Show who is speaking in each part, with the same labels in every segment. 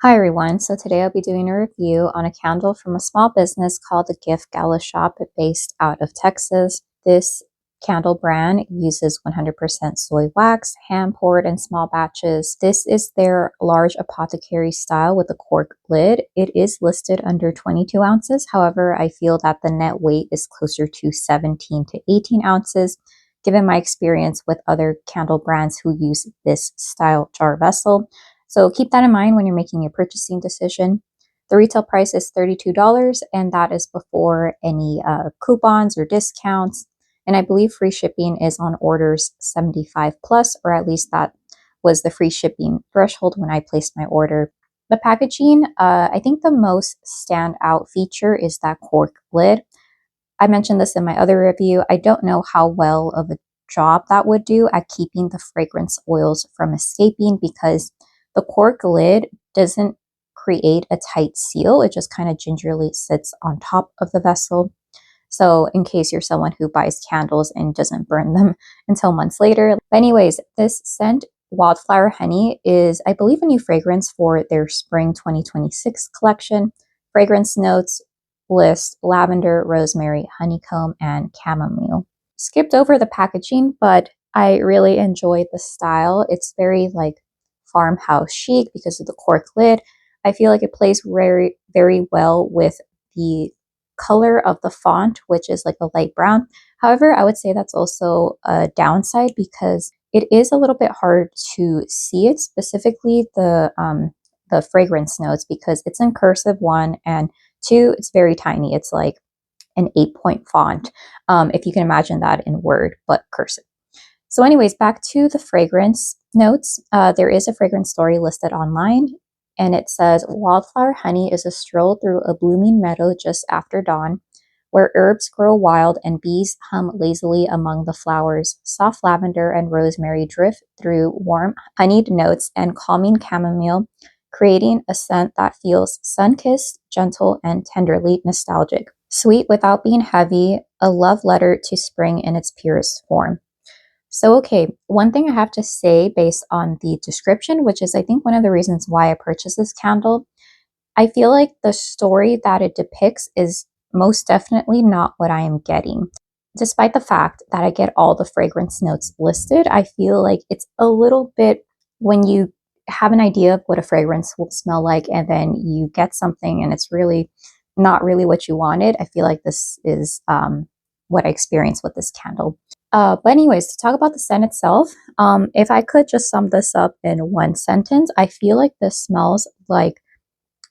Speaker 1: Hi everyone, so today I'll be doing a review on a candle from a small business called the Gift Gala Shop based out of Texas. This candle brand uses 100% soy wax, hand poured in small batches. This is their large apothecary style with a cork lid. It is listed under 22 ounces. However, I feel that the net weight is closer to 17 to 18 ounces, given my experience with other candle brands who use this style jar vessel. So keep that in mind when you're making your purchasing decision. The retail price is $32, and that is before any coupons or discounts. And I believe free shipping is on orders 75 plus, or at least that was the free shipping threshold when I placed my order. The packaging, I think the most standout feature is that cork lid. I mentioned this in my other review. I don't know how well of a job that would do at keeping the fragrance oils from escaping because the cork lid doesn't create a tight seal. It just kind of gingerly sits on top of the vessel. So in case you're someone who buys candles and doesn't burn them until months later. But anyways, this scent, Wildflower Honey, is, I believe, a new fragrance for their Spring 2026 collection. Fragrance notes list lavender, rosemary, honeycomb, and chamomile. Skipped over the packaging, but I really enjoyed the style. It's very like farmhouse chic because of the cork lid. I feel like it plays very, very well with the color of the font, which is like a light brown. However, I would say that's also a downside because it is a little bit hard to see it, specifically the fragrance notes, because it's in cursive, one, and two, it's very tiny. It's like an 8-point font, if you can imagine that in Word, but cursive. So anyways, back to the fragrance notes. There is a fragrance story listed online, and it says, Wildflower Honey is a stroll through a blooming meadow just after dawn, where herbs grow wild and bees hum lazily among the flowers. Soft lavender and rosemary drift through warm honeyed notes and calming chamomile, creating a scent that feels sun-kissed, gentle, and tenderly nostalgic. Sweet without being heavy, a love letter to spring in its purest form. So, okay, one thing I have to say based on the description, which is I think one of the reasons why I purchased this candle, I feel like the story that it depicts is most definitely not what I am getting. Despite the fact that I get all the fragrance notes listed, I feel like it's a little bit, when you have an idea of what a fragrance will smell like and then you get something and it's really not really what you wanted, I feel like this is what I experienced with this candle. But anyways, to talk about the scent itself, if I could just sum this up in one sentence, I feel like this smells like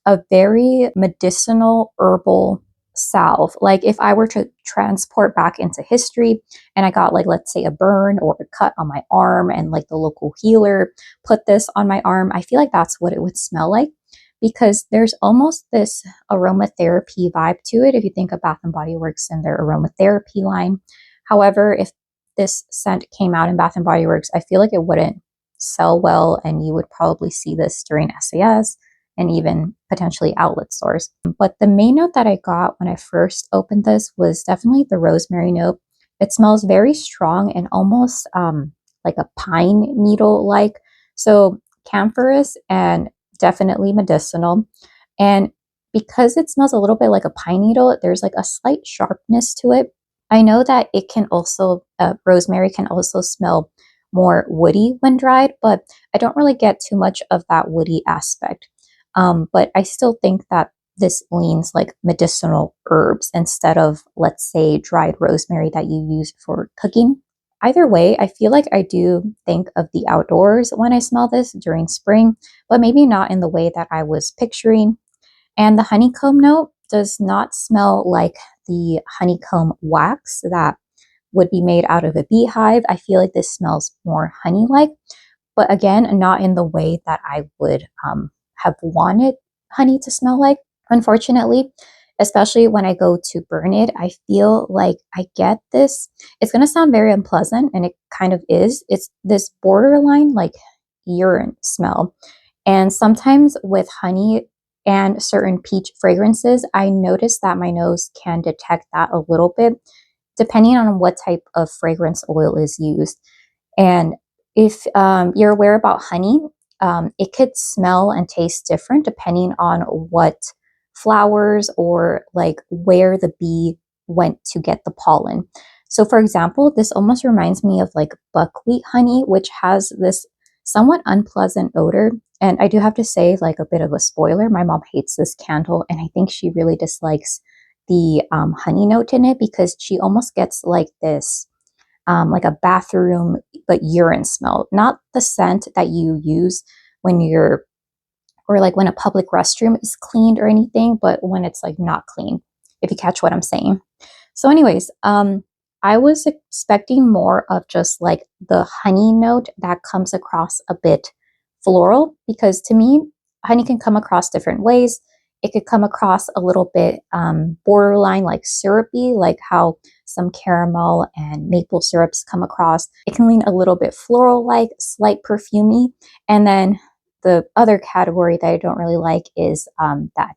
Speaker 1: a very medicinal herbal salve. Like if I were to transport back into history and I got, like, let's say a burn or a cut on my arm and like the local healer put this on my arm, I feel like that's what it would smell like, because there's almost this aromatherapy vibe to it if you think of Bath and Body Works and their aromatherapy line. However, if this scent came out in Bath and Body Works, I feel like it wouldn't sell well and you would probably see this during SAS and even potentially outlet stores. But the main note that I got when I first opened this was definitely the rosemary note. It smells very strong and almost like a pine needle like. So camphorous and definitely medicinal. And because it smells a little bit like a pine needle, there's like a slight sharpness to it. I know that it can also, rosemary can also smell more woody when dried, but I don't really get too much of that woody aspect. But I still think that this leans like medicinal herbs instead of, let's say, dried rosemary that you use for cooking. Either way, I feel like I do think of the outdoors when I smell this during spring, but maybe not in the way that I was picturing. And the honeycomb note does not smell like the honeycomb wax that would be made out of a beehive. I feel like this smells more honey-like, but again, not in the way that I would have wanted honey to smell like. Unfortunately, especially when I go to burn it, I feel like I get this. It's going to sound very unpleasant, and it kind of is. It's this borderline like urine smell. And sometimes with honey and certain peach fragrances, I notice that my nose can detect that a little bit, depending on what type of fragrance oil is used. And if you're aware about honey, it could smell and taste different depending on what flowers or like where the bee went to get the pollen. So for example, this almost reminds me of like buckwheat honey, which has this somewhat unpleasant odor. And I do have to say, like a bit of a spoiler, my mom hates this candle, and I think she really dislikes the honey note in it because she almost gets like a bathroom but urine smell, not the scent that you use when you're or like when a public restroom is cleaned or anything, but when it's like not clean, if you catch what I'm saying. So anyways, I was expecting more of just like the honey note that comes across a bit floral, because to me, honey can come across different ways. It could come across a little bit borderline like syrupy, like how some caramel and maple syrups come across. It can lean a little bit floral like, slight perfumey. And then the other category that I don't really like is that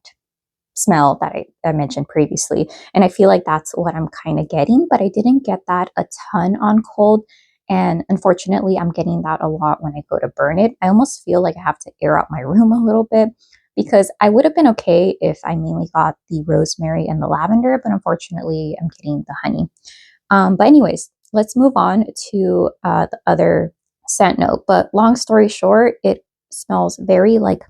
Speaker 1: smell that I mentioned previously. And I feel like that's what I'm kind of getting, but I didn't get that a ton on cold. And unfortunately, I'm getting that a lot when I go to burn it. I almost feel like I have to air out my room a little bit, because I would have been okay if I mainly got the rosemary and the lavender, but unfortunately, I'm getting the honey. But anyways, let's move on to the other scent note. But long story short, it smells very like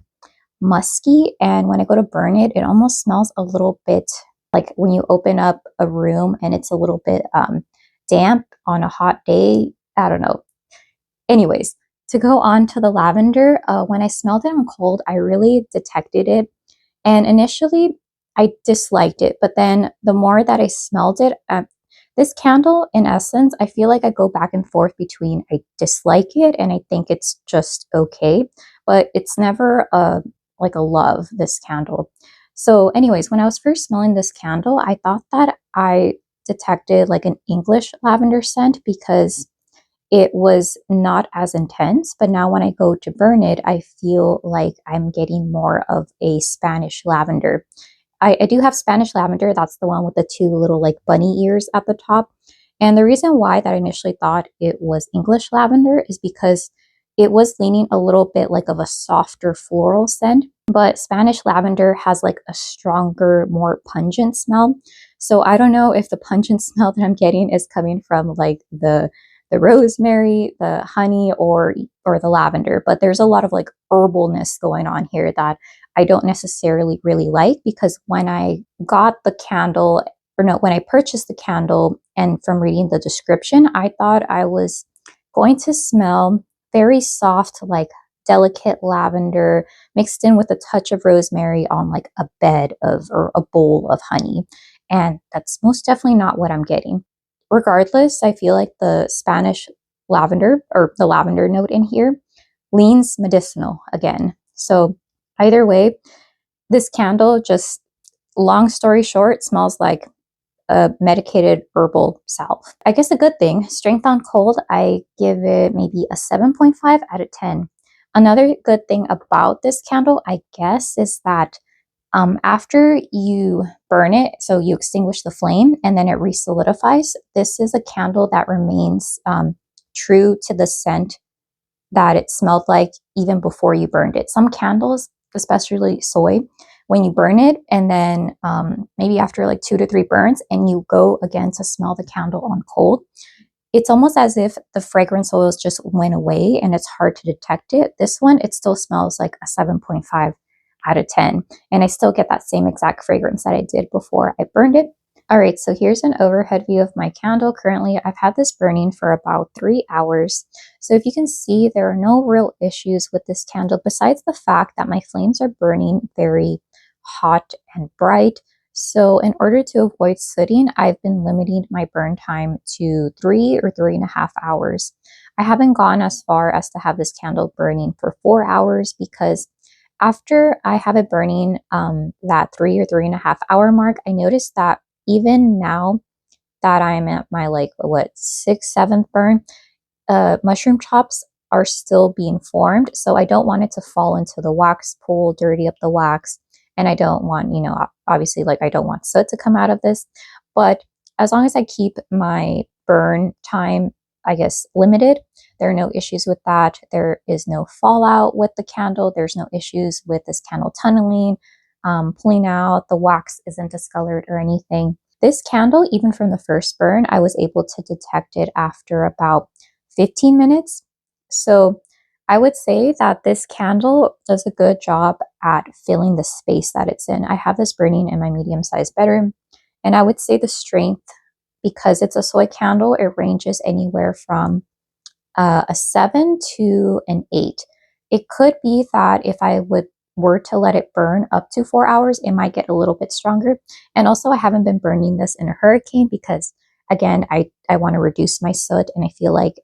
Speaker 1: musky, and when I go to burn it, it almost smells a little bit like when you open up a room and it's a little bit damp on a hot day. I don't know. Anyways, to go on to the lavender, when I smelled it on cold, I really detected it. And initially, I disliked it. But then the more that I smelled it, this candle, in essence, I feel like I go back and forth between I dislike it and I think it's just okay. But it's never like a love, this candle. So anyways, when I was first smelling this candle, I thought that I detected like an English lavender scent because it was not as intense. But now when I go to burn it, I feel like I'm getting more of a Spanish lavender. I do have Spanish lavender. That's the one with the two little like bunny ears at the top. And the reason why that I initially thought it was English lavender is because it was leaning a little bit like of a softer floral scent, but Spanish lavender has like a stronger, more pungent smell. So I don't know if the pungent smell that I'm getting is coming from like the rosemary, the honey, or the lavender, but there's a lot of like herbalness going on here that I don't necessarily really like, because when I got the candle, or no, when I purchased the candle and from reading the description, I thought I was going to smell very soft, like delicate lavender mixed in with a touch of rosemary on like a bed of or a bowl of honey. And that's most definitely not what I'm getting. Regardless, I feel like the Spanish lavender or the lavender note in here leans medicinal again. So either way, this candle, just long story short, smells like a medicated herbal salve. I guess a good thing, strength on cold, I give it maybe a 7.5 out of 10. Another good thing about this candle, I guess, is that after you burn it, so you extinguish the flame and then it resolidifies, this is a candle that remains true to the scent that it smelled like even before you burned it. Some candles, especially soy, when you burn it and then maybe after like 2 to 3 burns and you go again to smell the candle on cold, it's almost as if the fragrance oils just went away and it's hard to detect it. This one, it still smells like a 7.5 out of 10. And I still get that same exact fragrance that I did before I burned it. All right, so here's an overhead view of my candle. Currently, I've had this burning for about 3 hours. So if you can see, there are no real issues with this candle besides the fact that my flames are burning very hot and bright. So in order to avoid sooting, I've been limiting my burn time to 3 or 3.5 hours. I haven't gone as far as to have this candle burning for 4 hours, because after I have it burning that 3 or 3.5 hour mark, I noticed that even now that I'm at my like what 6th, 7th burn, mushroom chops are still being formed. So I don't want it to fall into the wax pool, dirty up the wax. And I don't want, obviously, like I don't want soot to come out of this. But as long as I keep my burn time I guess, limited. There are no issues with that. There is no fallout with the candle. There's no issues with this candle tunneling, pulling out. The wax isn't discolored or anything. This candle, even from the first burn, I was able to detect it after about 15 minutes. So I would say that this candle does a good job at filling the space that it's in. I have this burning in my medium-sized bedroom, and I would say the strength, because it's a soy candle, it ranges anywhere from a 7 to an 8. It could be that if I were to let it burn up to 4 hours, it might get a little bit stronger. And also, I haven't been burning this in a hurricane because, again, I want to reduce my soot, and I feel like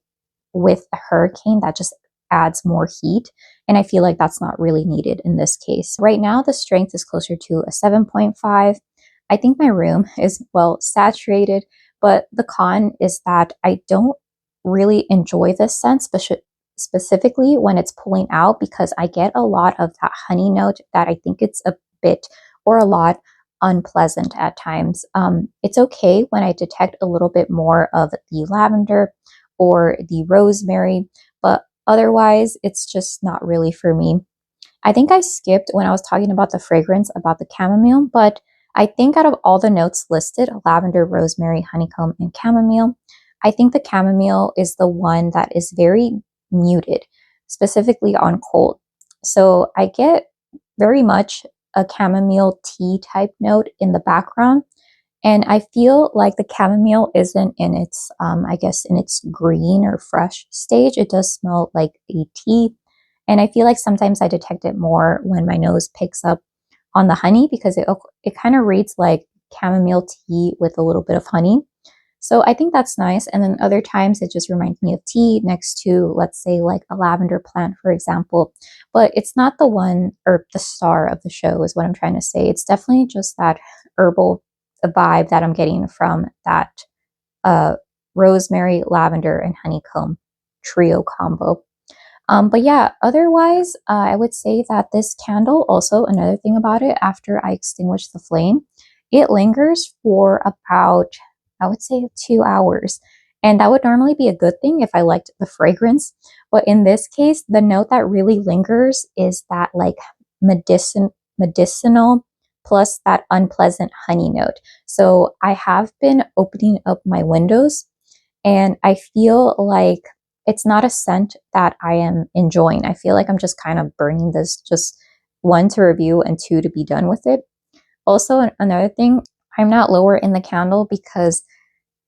Speaker 1: with a hurricane, that just adds more heat. And I feel like that's not really needed in this case. Right now, the strength is closer to a 7.5. I think my room is well saturated, but the con is that I don't really enjoy this scent, specifically when it's pulling out, because I get a lot of that honey note that I think it's a bit or a lot unpleasant at times. It's okay when I detect a little bit more of the lavender or the rosemary, but otherwise it's just not really for me. I think I skipped when I was talking about the fragrance about the chamomile, but I think out of all the notes listed, lavender, rosemary, honeycomb, and chamomile, I think the chamomile is the one that is very muted, specifically on cold. So I get very much a chamomile tea type note in the background. And I feel like the chamomile isn't in its, I guess, in its green or fresh stage. It does smell like a tea. And I feel like sometimes I detect it more when my nose picks up on the honey, because it kind of reads like chamomile tea with a little bit of honey. So I think that's nice. And then other times it just reminds me of tea next to, let's say, like a lavender plant, for example. But it's not the one or the star of the show is what I'm trying to say. It's definitely just that herbal vibe that I'm getting from that rosemary, lavender, and honeycomb trio combo. But yeah, otherwise, I would say that this candle, also another thing about it, after I extinguish the flame, it lingers for about, I would say, 2 hours. And that would normally be a good thing if I liked the fragrance. But in this case, the note that really lingers is that like medicinal plus that unpleasant honey note. So I have been opening up my windows, and I feel like it's not a scent that I am enjoying. I feel like I'm just kind of burning this, just one, to review, and two, to be done with it. Also, another thing, I'm not lower in the candle because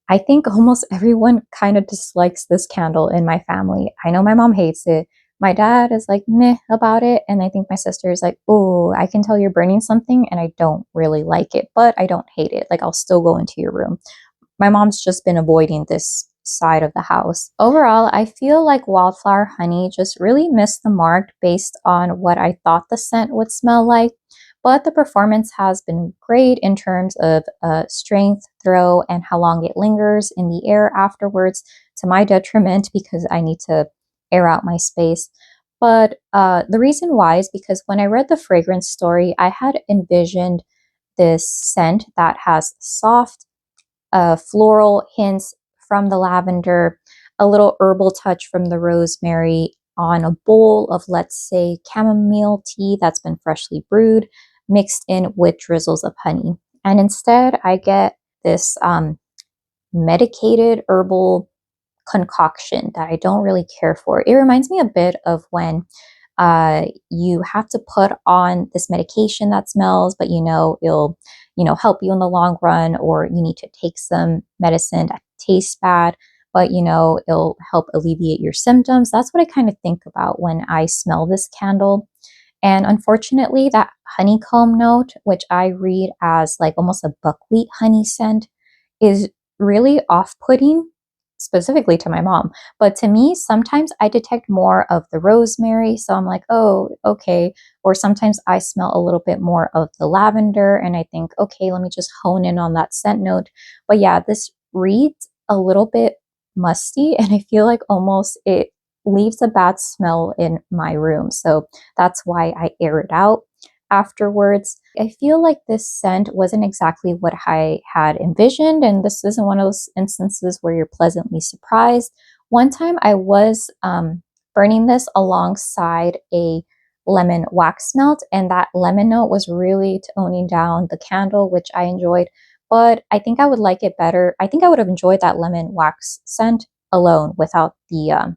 Speaker 1: I think almost everyone kind of dislikes this candle in my family. I know my mom hates it. My dad is like meh about it. And I think my sister is like, oh, I can tell you're burning something and I don't really like it, but I don't hate it. Like, I'll still go into your room. My mom's just been avoiding this side of the house. Overall, I feel like Wildflower Honey just really missed the mark based on what I thought the scent would smell like. But the performance has been great in terms of strength, throw, and how long it lingers in the air afterwards, to my detriment because I need to air out my space. But the reason why is because when I read the fragrance story, I had envisioned this scent that has soft, floral hints from the lavender, a little herbal touch from the rosemary on a bowl of, let's say, chamomile tea that's been freshly brewed, mixed in with drizzles of honey. And instead, I get this medicated herbal concoction that I don't really care for. It reminds me a bit of when you have to put on this medication that smells, but it'll help you in the long run, or you need to take some medicine that tastes bad, but it'll help alleviate your symptoms. That's what I kind of think about when I smell this candle. And unfortunately, that honeycomb note, which I read as like almost a buckwheat honey scent, is really off-putting, specifically to my mom. But to me, sometimes I detect more of the rosemary, so I'm like, oh, okay. Or sometimes I smell a little bit more of the lavender, and I think, okay, let me just hone in on that scent note. But yeah, this reads a little bit musty, and I feel like almost it leaves a bad smell in my room. So that's why I air it out afterwards. I feel like this scent wasn't exactly what I had envisioned, and this isn't one of those instances where you're pleasantly surprised One time I was burning this alongside a lemon wax melt, and that lemon note was really toning down the candle, which I enjoyed. But I think I would like it better. I think I would have enjoyed that lemon wax scent alone without the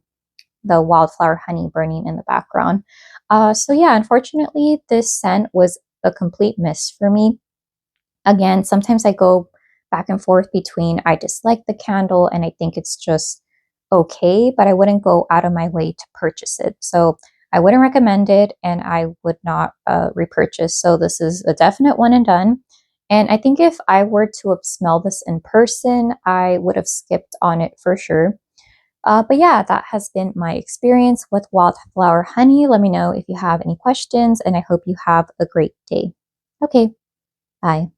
Speaker 1: wildflower honey burning in the background. So yeah, unfortunately, this scent was a complete miss for me. Again, sometimes I go back and forth between I dislike the candle and I think it's just okay, but I wouldn't go out of my way to purchase it. So I wouldn't recommend it and I would not repurchase. So this is a definite one and done. And I think if I were to have smelled this in person, I would have skipped on it for sure. But yeah, that has been my experience with Wildflower Honey. Let me know if you have any questions, and I hope you have a great day. Okay, bye.